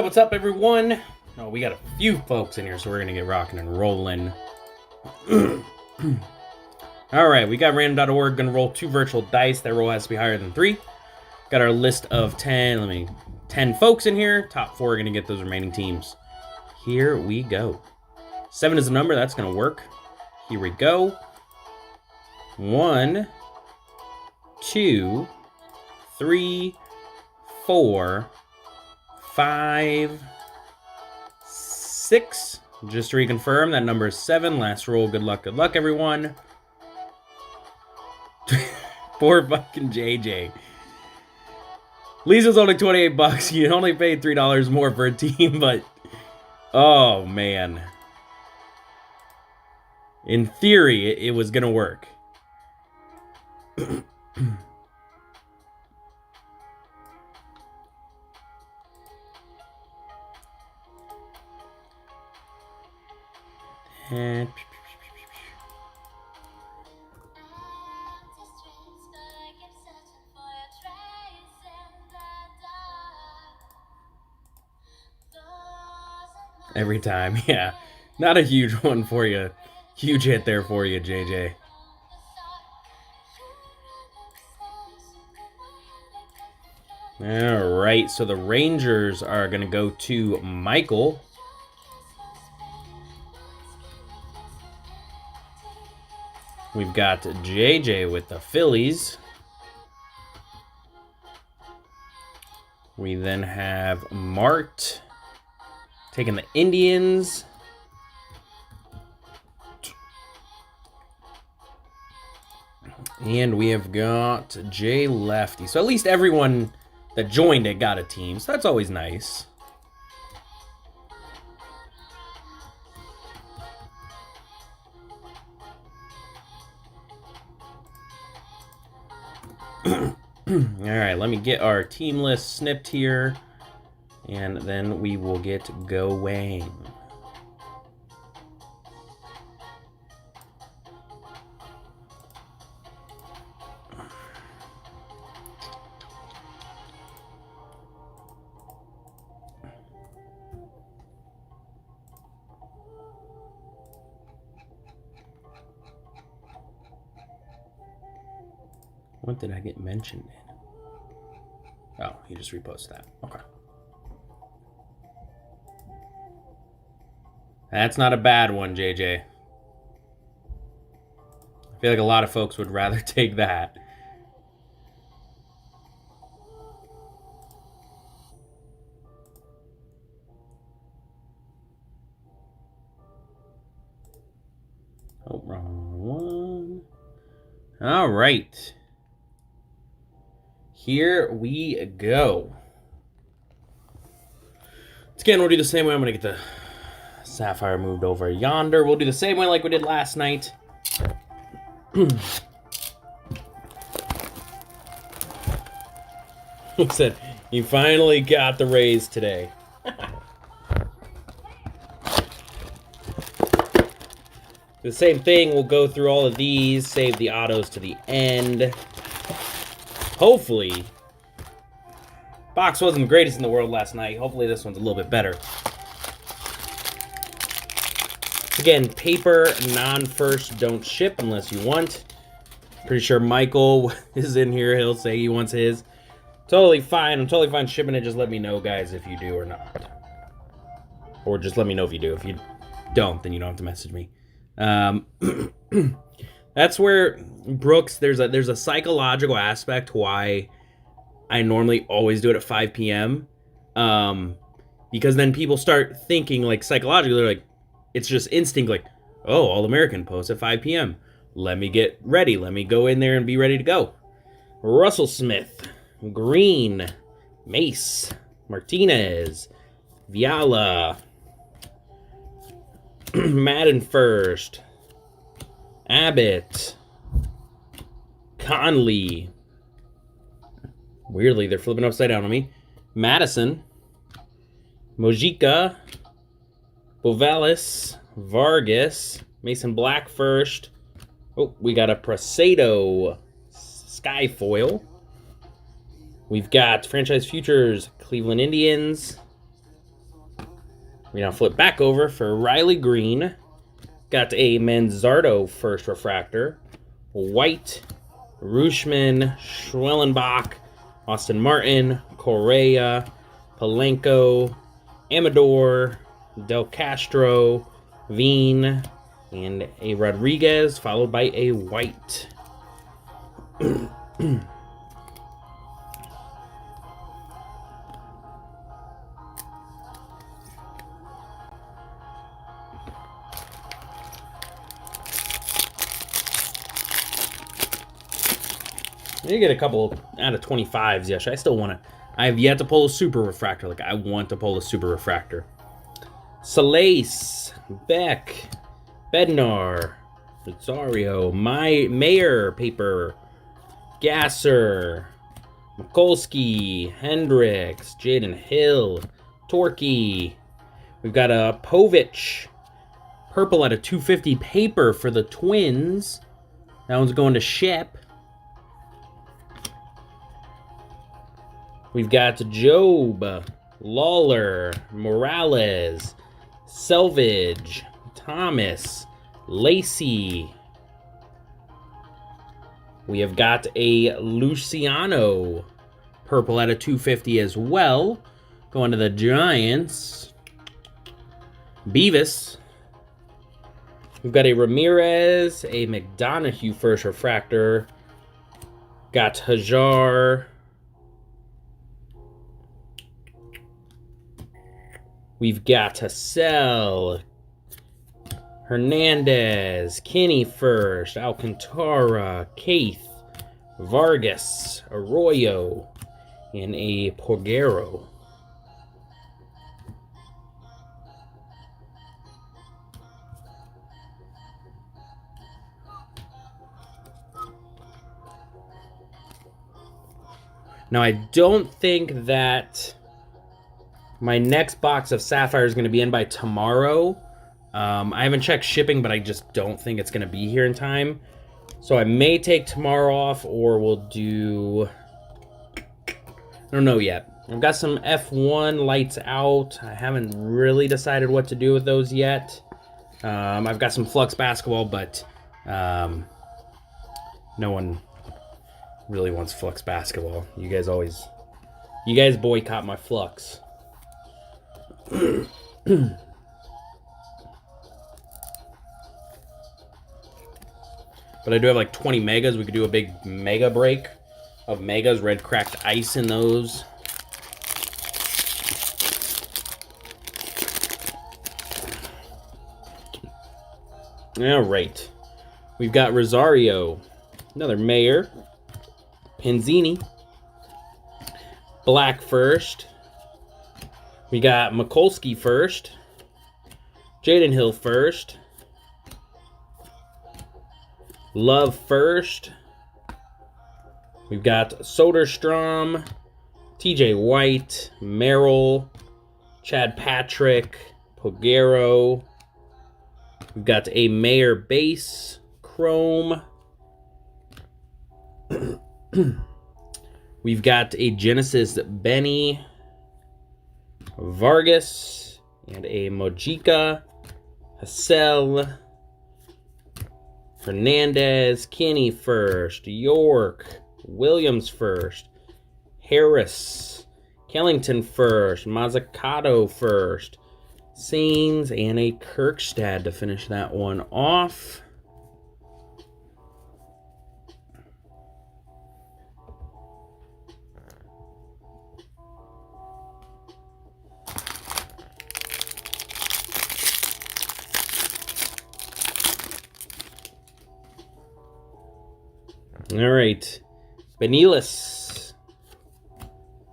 What's up, everyone? Oh, we got a few folks in here, so we're going to get rocking and rolling. Alright, we got random.org, going to roll 2 virtual dice. That roll has to be higher than 3. Got our list of 10 folks in here. Top 4 are going to get those remaining teams. Here we go. 7 is the number, that's going to work. Here we go. 1, 2, 3, 4, 5, 6. Just to reconfirm, that number is 7. Last roll. Good luck, everyone. Poor fucking JJ. Lisa's only $28. You only paid $3 more for a team, but oh man. In theory, it was gonna work. And every time, yeah. Not a huge one for you. Huge hit there for you, JJ. Alright, so the Rangers are going to go to Michael. We've got JJ with the Phillies. We then have Mart taking the Indians. And we have got Jay Lefty. So at least everyone that joined it got a team. So that's always nice. Alright, let me get our team list snipped here, and then we will get going. What did I get mentioned in? Oh, he just reposted that. Okay. That's not a bad one, JJ. I feel like a lot of folks would rather take that. Oh, wrong one. All right. Here we go. Again, we'll do the same way. I'm going to get the Sapphire moved over yonder. We'll do the same way like we did last night. He said, you finally got the raise today. The same thing, we'll go through all of these, save the autos to the end. Hopefully, box wasn't the greatest in the world last night. Hopefully this one's a little bit better. Again, paper, non-first, don't ship unless you want. Pretty sure Michael is in here. He'll say he wants his. Totally fine. I'm totally fine shipping it. Just let me know, guys, if you do or not. Or just let me know if you do. If you don't, then you don't have to message me. That's where Brooks, there's a psychological aspect why I normally always do it at 5 p.m. Because then people start thinking, like, psychologically, they're like, it's just instinct, like, oh, All-American posts at 5 p.m. Let me get ready. Let me go in there and be ready to go. Russell Smith, Green, Mace, Martinez, Viala, Madden first, Abbott, Conley. Weirdly, they're flipping upside down on me. Madison, Mojica, Bovalis, Vargas, Mason Black first. Oh, we got a Prasado Skyfoil. We've got Franchise Futures, Cleveland Indians. We now flip back over for Riley Green. Got a Manzardo first refractor. White, Rooshman, Schwellenbach, Austin Martin, Correa, Palenko, Amador, Del Castro, Veen, and a Rodriguez, followed by a white. You get a couple out of 25s yesterday. I still want to. I have yet to pull a super refractor. Like, I want to pull a super refractor. Salace, Beck, Bednar, Rosario, Mayer paper, Gasser, Mikulski, Hendricks, Jaden Hill, Torquay. We've got a Povich, purple out of 250 paper for the Twins. That one's going to Shep. We've got Job, Lawler, Morales, Selvage, Thomas, Lacey. We have got a Luciano, purple out of 250 as well. Going to the Giants. Beavis. We've got a Ramirez, a McDonough first refractor. Got Hajar. We've got Hassel, Hernandez, Kinney first, Alcantara, Keith, Vargas, Arroyo, and a Porgero. Now, I don't think that my next box of Sapphire is going to be in by tomorrow. I haven't checked shipping, but I just don't think it's going to be here in time. So I may take tomorrow off, or we'll do... I don't know yet. I've got some F1 lights out. I haven't really decided what to do with those yet. I've got some Flux basketball, but no one really wants Flux basketball. You guys boycott my Flux. But I do have like 20 megas. We could do a big mega break of megas. Red cracked ice in those. All right. We've got Rosario. Another Mayer. Penzini. Black first. We got Mikulski first. Jaden Hill first. Love first. We've got Soderstrom, TJ White, Merrill, Chad Patrick, Pogero. We've got a Mayer base, Chrome. We've got a Genesis Benny, Vargas, and a Mojica, Hassel, Hernandez, Kinney first, York, Williams first, Harris, Kellington first, Mazzucato first, Sains, and a Kirkstad to finish that one off. All right, Benelis,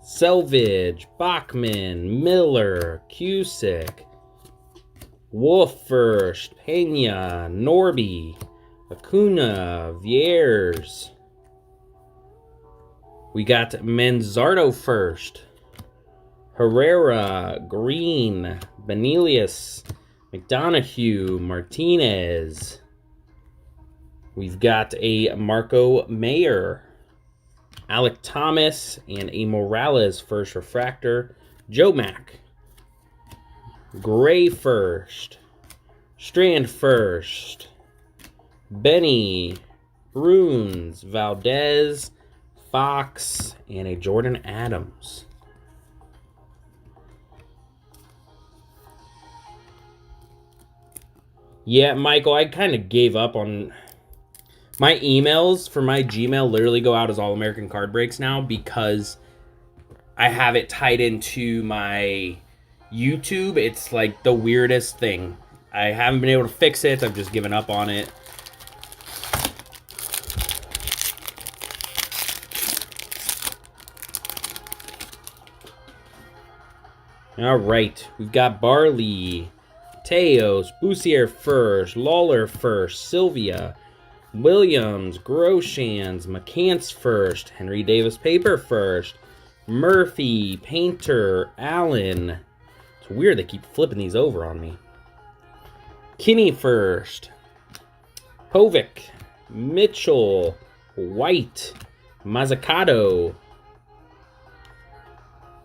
Selvage, Bachman, Miller, Cusick, Wolf first, Pena, Norby, Acuna, Viers. We got Manzardo first, Herrera, Green, Benelius, McDonough, Martinez. We've got a Marco Mayer, Alec Thomas, and a Morales first refractor. Joe Mack. Gray first. Strand first. Benny. Bruins. Valdez. Fox. And a Jordan Adams. Yeah, Michael, I kind of gave up on... My emails for my Gmail literally go out as All-American Card Breaks now because I have it tied into my YouTube. It's like the weirdest thing. I haven't been able to fix it. I've just given up on it. All right, we've got Barley, Teos, Boussier first, Lawler first, Sylvia, Williams, Groshans, McCants first, Henry Davis Paper first, Murphy, Painter, Allen. It's weird they keep flipping these over on me. Kinney first, Povich, Mitchell, White, Mazzucato.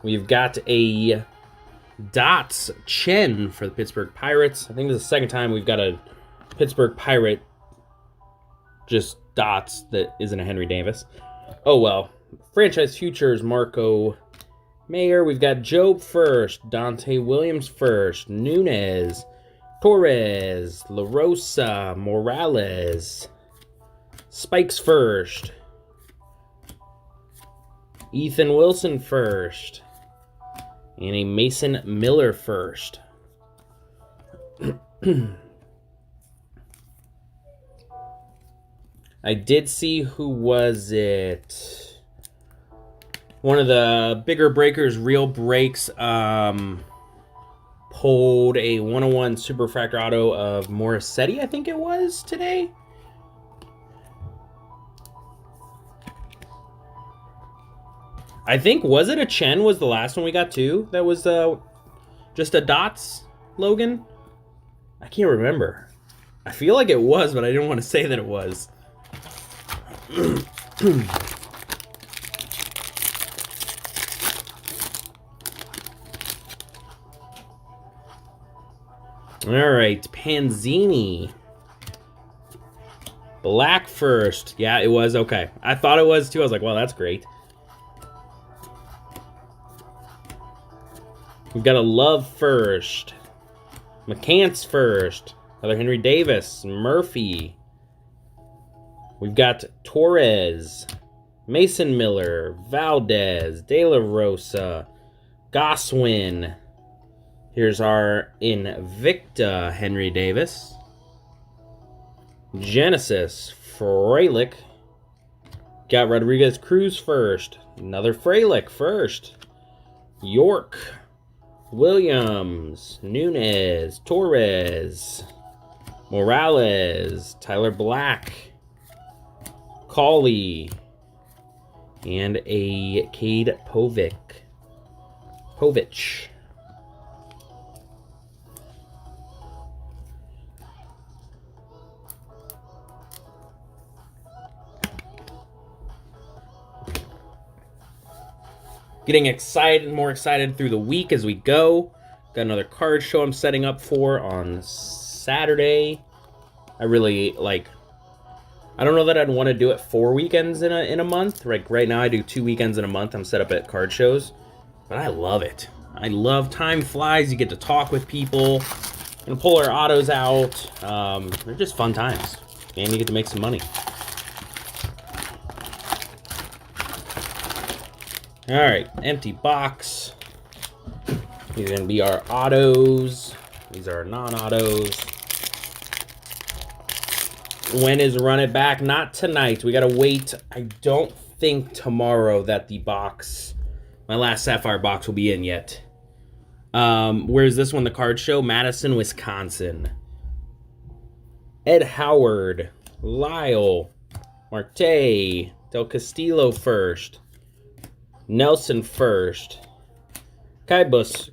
We've got a Dots Chen for the Pittsburgh Pirates. I think this is the second time we've got a Pittsburgh Pirate just dots that isn't a Henry Davis. Oh well. Franchise Futures, Marco Mayer. We've got Job first, Dante Williams first, Nunez, Torres, La Rosa, Morales, Spikes first, Ethan Wilson first, and a Mason Miller first. I did see, who was it? One of the bigger breakers, Real Breaks, pulled a 101 Super Refractor Auto of Morissetti, I think it was, today. I think, was it a Chen was the last one we got too? That was just a Dots, Logan? I can't remember. I feel like it was, but I didn't want to say that it was. All right, Panzini. Black first. Yeah, it was. Okay. I thought it was too. I was like, well, that's great. We've got a Love first. McCants first. Another Henry Davis. Murphy. We've got Torres. Mason Miller. Valdez. De La Rosa. Goswin. Here's our Invicta Henry Davis. Genesis. Frelick. Got Rodriguez Cruz first. Another Frelick first. York. Williams, Nunez, Torres, Morales, Tyler Black, Cauley, and a Cade Povich. Getting excited, more excited through the week as we go. Got another card show I'm setting up for on Saturday. I really like. I don't know that I'd want to do it 4 weekends in a month. Like right now, I do 2 weekends in a month. I'm set up at card shows, but I love it. I love time flies. You get to talk with people and pull our autos out. They're just fun times, and you get to make some money. All right, empty box. These are going to be our autos. These are our non-autos. When is Run It Back? Not tonight. We got to wait. I don't think tomorrow that the box, my last Sapphire box, will be in yet. Where's this one? The card show? Madison, Wisconsin. Ed Howard. Lyle. Marte. Del Castillo first. Nelson first. Kai Busch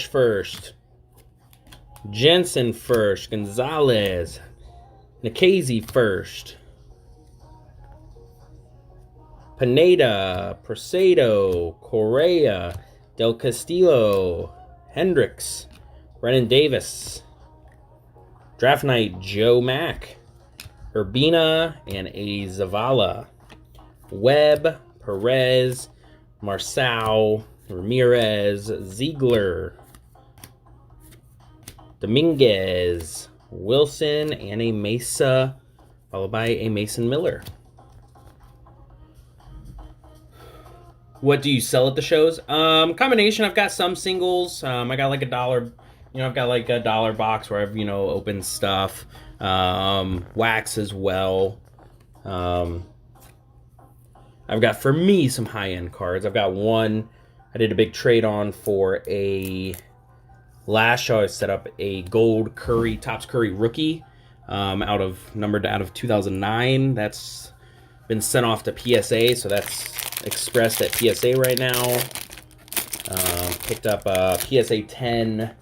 first. Jensen first. Gonzalez. Nikhazy first. Pineda. Procedo. Correa. Del Castillo. Hendricks, Brennan Davis, Draft Night, Joe Mack, Urbina, and a Zavala. Webb, Perez, Marçal, Ramirez, Ziegler, Dominguez, Wilson, and a Mesa, followed by a Mason Miller. What do you sell at the shows? Combination. I've got some singles. I got like $1. I've got like $1 box where I've opened stuff. Wax as well. I've got, for me, some high-end cards. I've got one I did a big trade on for a last show. I set up a gold Curry, Topps Curry rookie, numbered out of 2009. That's been sent off to PSA, so that's expressed at PSA right now. Picked up a PSA 10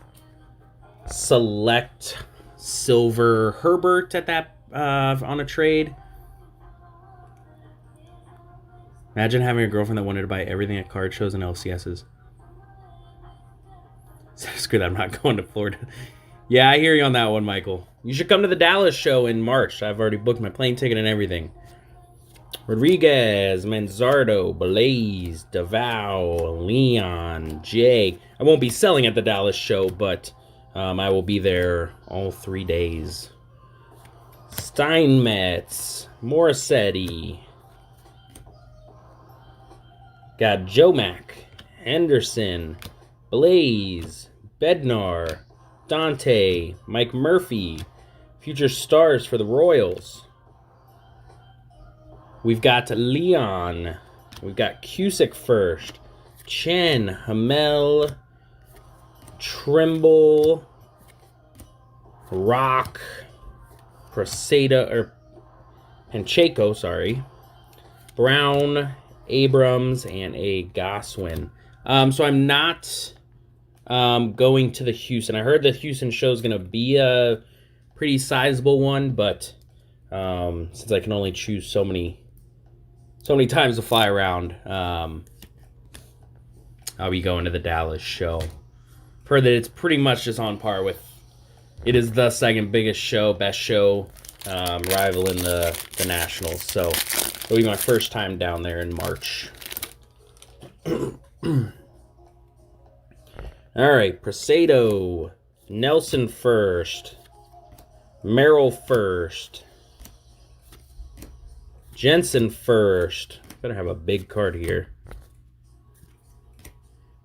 Select Silver Herbert at that on a trade. Imagine having a girlfriend that wanted to buy everything at card shows and LCSs. Screw that, I'm not going to Florida. Yeah, I hear you on that one, Michael. You should come to the Dallas show in March. I've already booked my plane ticket and everything. Rodriguez, Manzardo, Blaze, Davao, Leon, Jay. I won't be selling at the Dallas show, but I will be there all 3 days. Steinmetz, Morissetti. Got Joe Mack, Henderson, Blaze, Bednar, Dante, Mike Murphy, future stars for the Royals. We've got Leon. We've got Cusick first. Chen, Hamel, Trimble, Rock, Pacheco, Brown, Abrams, and a Goswin. So I'm not going to the Houston. I heard the Houston show is going to be a pretty sizable one, but since I can only choose so many times to fly around, I'll be going to the Dallas show. Heard that it's pretty much just on par with. It is the second biggest show, best show, rivaling the Nationals. So it'll be my first time down there in March. All right, Presato, Nelson first, Merrill first, Jensen first. Better have a big card here.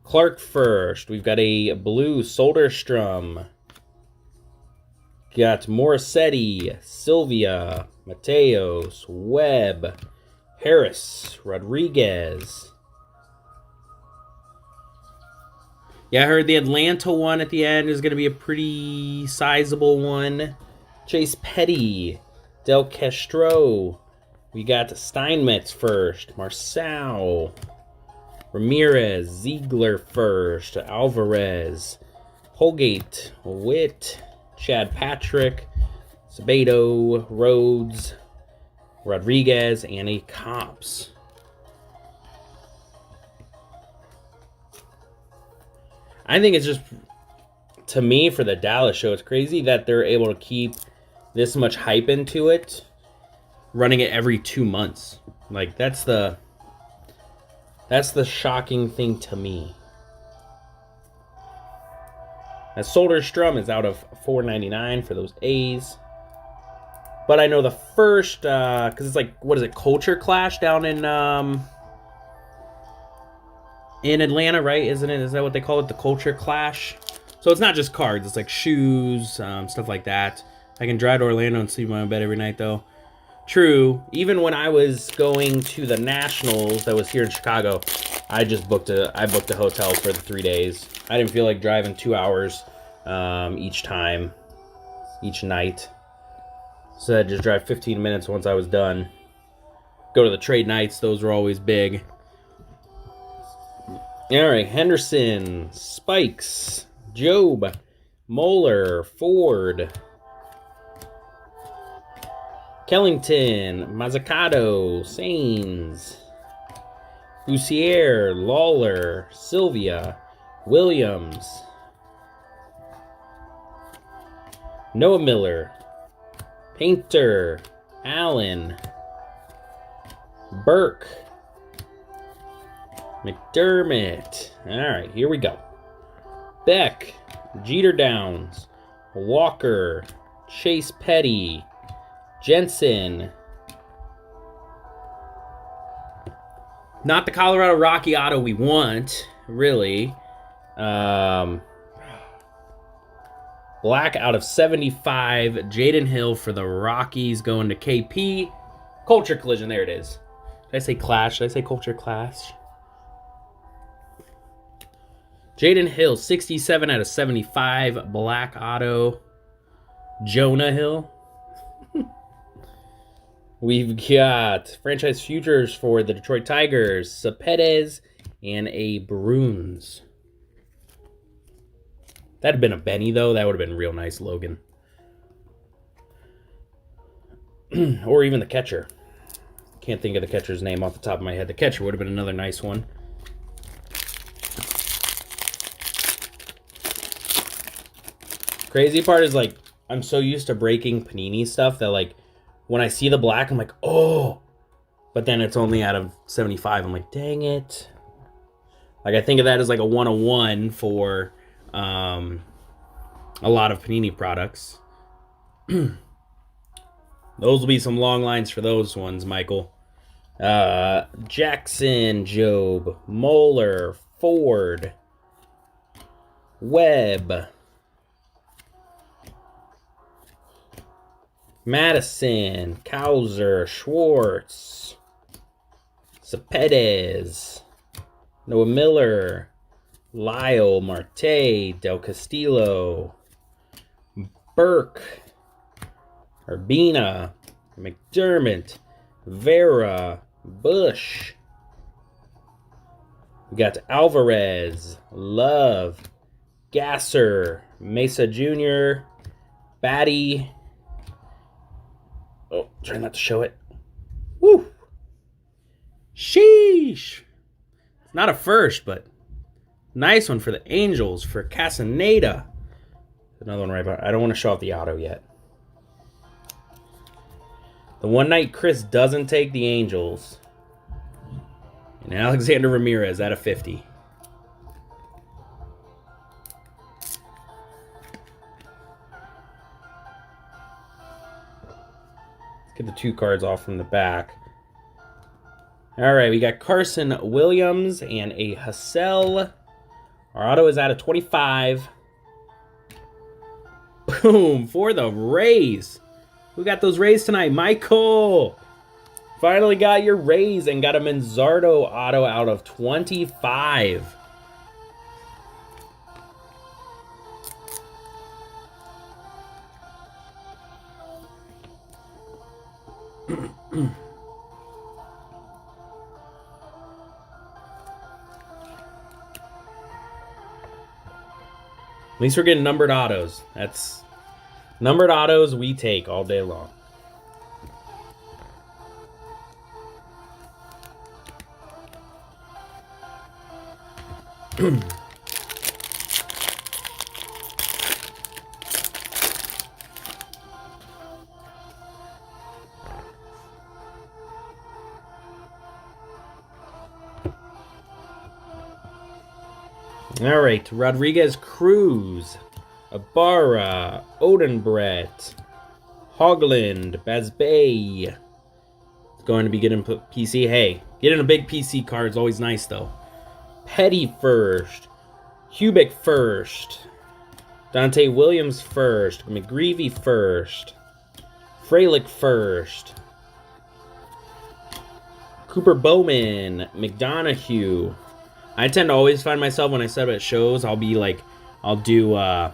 Clark first. We've got a blue Soderstrom. Got Morissetti, Sylvia, Mateos, Webb, Harris, Rodriguez. Yeah, I heard the Atlanta one at the end is going to be a pretty sizable one. Chase Petty, Del Castro. We got Steinmetz first, Marçal, Ramirez, Ziegler first, Alvarez, Holgate, Witt, Chad Patrick, Sabato, Rhodes, Rodriguez, and a Cops. I think it's just, to me, for the Dallas show, it's crazy that they're able to keep this much hype into it, running it every 2 months. Like, that's the shocking thing to me. That Soderstrom is out of $4.99 for those A's. But I know the first, because it's like, what is it, Culture Clash down in Atlanta, right? Isn't it? Is that what they call it, the Culture Clash? So it's not just cards. It's like shoes, stuff like that. I can drive to Orlando and sleep in my own bed every night, though. True. Even when I was going to the Nationals that was here in Chicago, I booked a hotel for the 3 days. I didn't feel like driving 2 hours each night. So I'd just drive 15 minutes once I was done. Go to the trade nights. Those were always big. All right, Henderson, Spikes, Job, Moeller, Ford, Kellington, Mazzucato, Sains, Bussier, Lawler, Sylvia, Williams, Noah Miller. Painter. Allen. Burke. McDermott. All right, here we go. Beck. Jeter Downs. Walker. Chase Petty. Jensen. Not the Colorado Rocky auto we want, really. Black out of 75. Jaden Hill for the Rockies going to KP. Culture Collision, there it is. Did I say Clash? Did I say Culture Clash? Jaden Hill, 67 out of 75. Black auto. Jonah Hill. We've got franchise futures for the Detroit Tigers, Cespedes, and a Bruins. That'd have been a Benny, though. That would have been real nice, Logan. Or even the catcher. Can't think of the catcher's name off the top of my head. The catcher would have been another nice one. Crazy part is, like, I'm so used to breaking Panini stuff that, like, when I see the black, I'm like, oh. But then it's only out of 75. I'm like, dang it. Like, I think of that as like a 101 for a lot of Panini products. Those will be some long lines for those ones, Michael. Jackson, Job, Moeller, Ford, Webb, Madison, Cowser, Schwartz, Cespedes, Noah Miller, Lyle, Marte, Del Castillo, Burke, Urbina, McDermott, Vera, Bush. We got Alvarez, Love, Gasser, Mesa Jr., Batty. Oh, try not to show it. Woo! Sheesh! It's not a first, but nice one for the Angels for Casaneda. Another one right behind. I don't want to show off the auto yet. The one night Chris doesn't take the Angels. And Alexander Ramirez at a 50. Get the two cards off from the back. All right, we got Carson Williams and a Hassel. Our auto is out of 25. Boom, for the Rays. Who got those Rays tonight? Michael. Finally got your Rays and got a Manzardo auto out of 25. At least we're getting numbered autos. That's numbered autos we take all day long. All right, Rodriguez Cruz, Ibarra, Odenbrett, Hogland, Bazbay. It's going to be getting PC. Hey, getting a big PC card is always nice, though. Petty first, Hubick first, Dante Williams first, McGreevy first, Fralick first, Cooper Bowman, McDonough. I tend to always find myself when I set up at shows, I'll do anywhere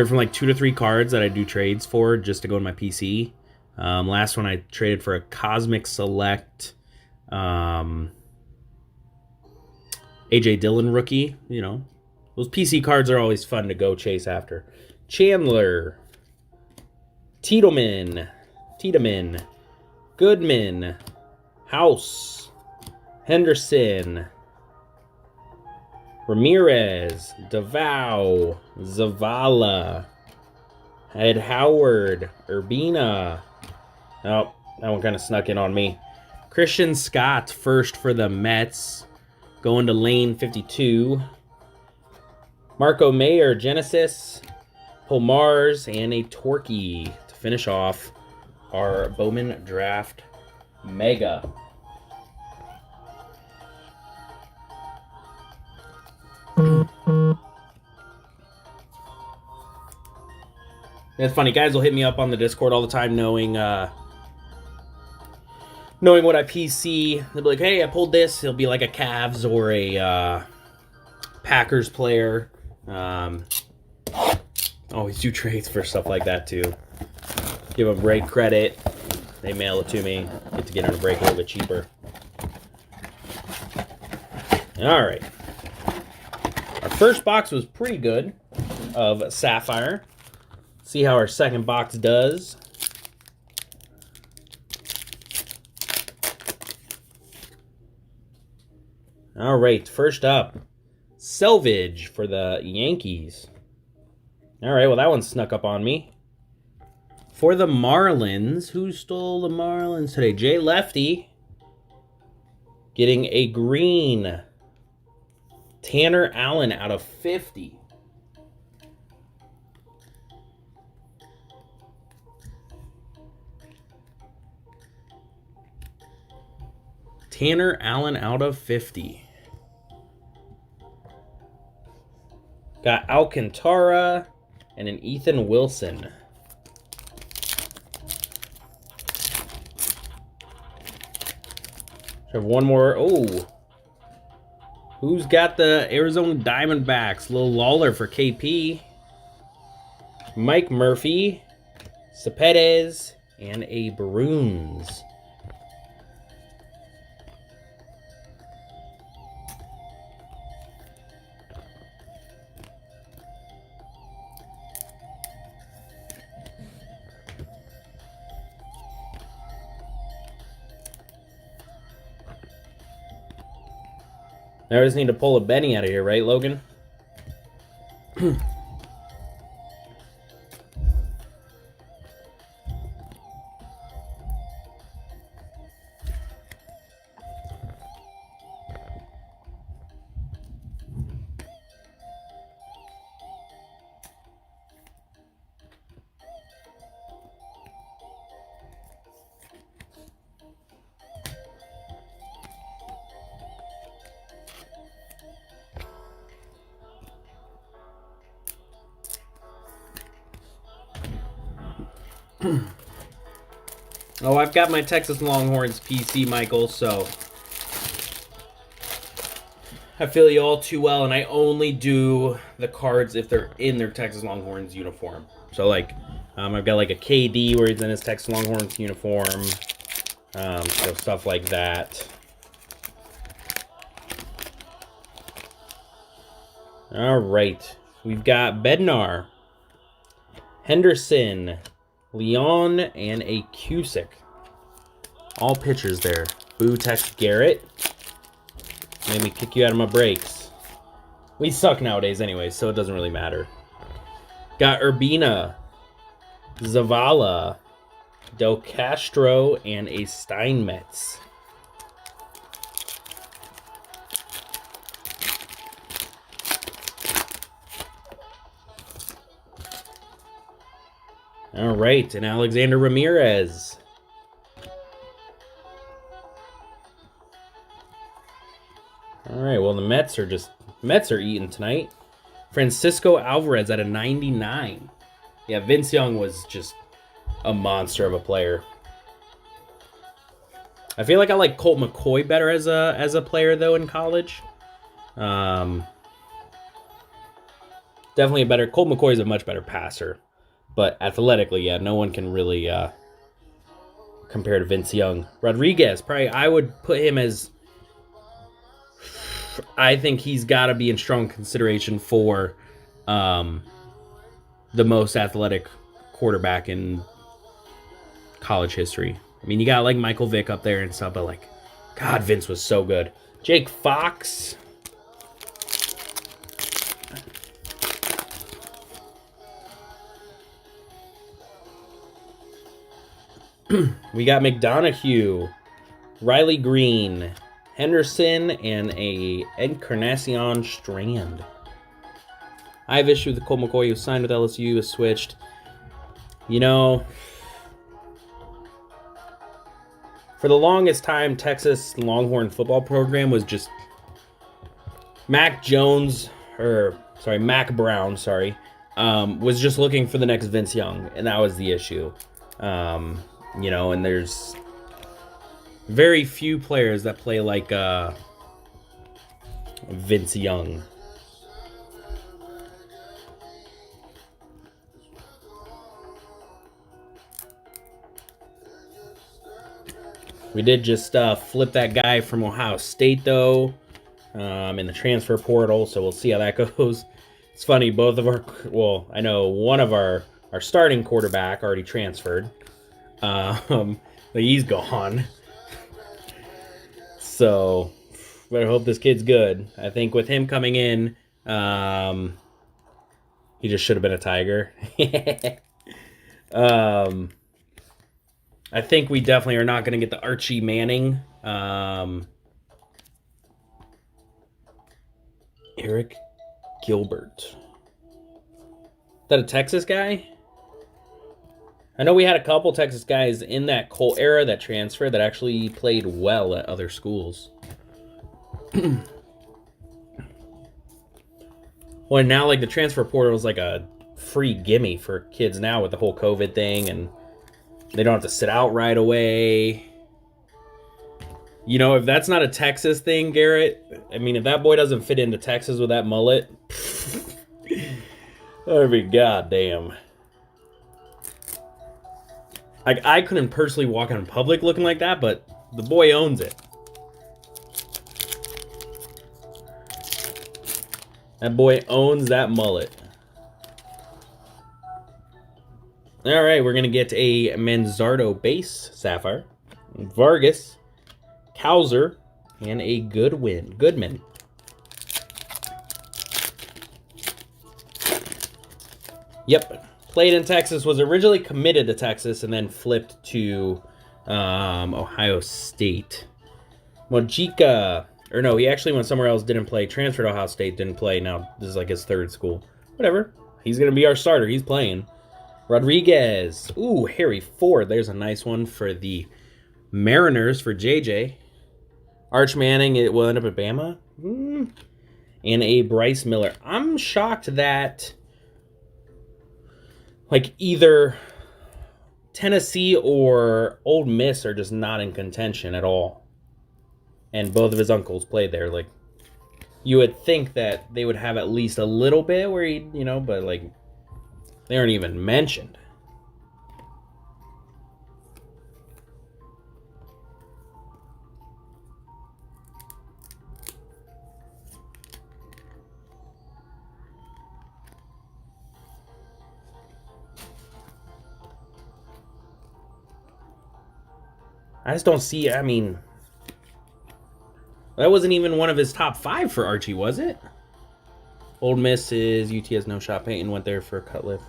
from like 2 to 3 cards that I do trades for just to go in my PC. Last one I traded for a Cosmic Select AJ Dillon rookie. You know, those PC cards are always fun to go chase after. Chandler, Tiedemann, Goodman, House, Henderson, Ramirez, Davao, Zavala, Ed Howard, Urbina. Oh, that one kind of snuck in on me. Christian Scott, first for the Mets. Going to lane 52. Marco Mayer, Genesis, Paul Mars, and a Torquay to finish off our Bowman Draft Mega. It's funny, guys will hit me up on the Discord all the time knowing what I PC. They'll be like, hey, I pulled this. It'll be like a Cavs or a Packers player. Always do trades for stuff like that too. Give them break credit. They mail it to me. Get to get on a break a little bit cheaper. All right. Our first box was pretty good of Sapphire. See how our second box does. All right, first up, Selvage for the Yankees. All right, well, that one snuck up on me. For the Marlins, who stole the Marlins today? Jay Lefty getting a green. Tanner Allen out of 50. Tanner Allen out of 50. Got Alcantara and an Ethan Wilson. Have one more. Oh. Who's got the Arizona Diamondbacks? Lil Lawler for KP. Mike Murphy. Cespedes. And a Bruins. Now I just need to pull a Benny out of here, right, Logan? Oh, I've got my Texas Longhorns PC, Michael, so I feel you all too well, and I only do the cards if they're in their Texas Longhorns uniform. So, like, I've got, like, a KD where he's in his Texas Longhorns uniform, so stuff like that. All right. We've got Bednar, Henderson, Leon, and a Cusick. All pitchers there. Boo Tex Garrett. Made me kick you out of my breaks. We suck nowadays anyway, so it doesn't really matter. Got Urbina, Zavala, Del Castro, and a Steinmetz. All right, and Alexander Ramirez. All right, well, the Mets are eating tonight. Francisco Alvarez at a 99. Yeah, Vince Young was just a monster of a player. I feel like I like Colt McCoy better as a player, though, in college. Definitely a better... Colt McCoy is a much better passer. But athletically, yeah, no one can really compare to Vince Young. Rodriguez, probably I would put him as... I think he's got to be in strong consideration for the most athletic quarterback in college history. I mean, you got like Michael Vick up there and stuff, but like, God, Vince was so good. Jake Fox. We got McDonough, Riley Green, Henderson, and a Encarnacion Strand. I have issue with Colt McCoy, who signed with LSU, has switched. You know, for the longest time, Texas Longhorn football program was just Mac Brown, was just looking for the next Vince Young, and that was the issue. And there's very few players that play like Vince Young. We did just flip that guy from Ohio State, though, in the transfer portal, so we'll see how that goes. It's funny, both of I know one of our starting quarterback already transferred. But he's gone. So, better hope this kid's good. I think with him coming in, he just should have been a Tiger. I think we definitely are not going to get the Archie Manning. Eric Gilbert. Is that a Texas guy? I know we had a couple Texas guys in that Colt era that transferred that actually played well at other schools. Well, now like the transfer portal is like a free gimme for kids now with the whole COVID thing, and they don't have to sit out right away. You know, if that's not a Texas thing, Garrett, I mean, if that boy doesn't fit into Texas with that mullet, that'd be goddamn. Like, I couldn't personally walk out in public looking like that, but the boy owns it. That boy owns that mullet. All right, we're going to get a Manzardo base, Sapphire, Vargas, Cowser, and a Goodman. Yep. Played in Texas, was originally committed to Texas, and then flipped to Ohio State. Mojica, or no, he actually went somewhere else, didn't play, transferred to Ohio State, didn't play. Now this is like his third school. Whatever. He's going to be our starter. He's playing. Rodriguez. Ooh, Harry Ford. There's a nice one for the Mariners for JJ. Arch Manning, it will end up at Bama. And a Bryce Miller. I'm shocked that like either Tennessee or Ole Miss are just not in contention at all. And both of his uncles played there. Like, you would think that they would have at least a little bit where he, but like, they aren't even mentioned. I just don't see, that wasn't even one of his top 5 for Archie, was it? Old Miss is UT has no shot. Peyton went there for a Cutliff.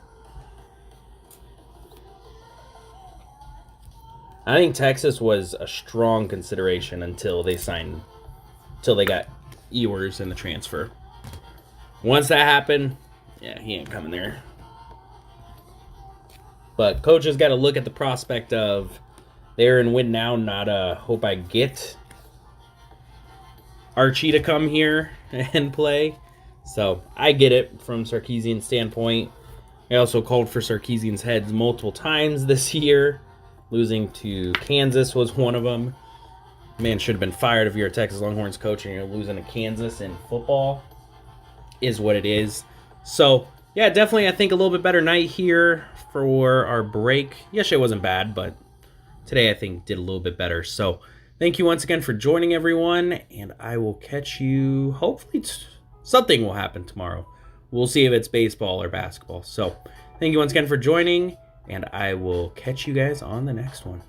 I think Texas was a strong consideration until they got Ewers in the transfer. Once that happened, yeah, he ain't coming there. But coaches got to look at the prospect of there and win now, not hope I get Archie to come here and play. So I get it from Sarkisian's standpoint. I also called for Sarkisian's heads multiple times this year. Losing to Kansas was one of them. Man should have been fired if you're a Texas Longhorns coach and you're losing to Kansas in football. Is what it is. So, yeah, definitely I think a little bit better night here for our break. Yesterday wasn't bad, but today I think did a little bit better. So, thank you once again for joining, everyone, and I will catch you. Hopefully something will happen tomorrow. We'll see if it's baseball or basketball. So, thank you once again for joining, and I will catch you guys on the next one.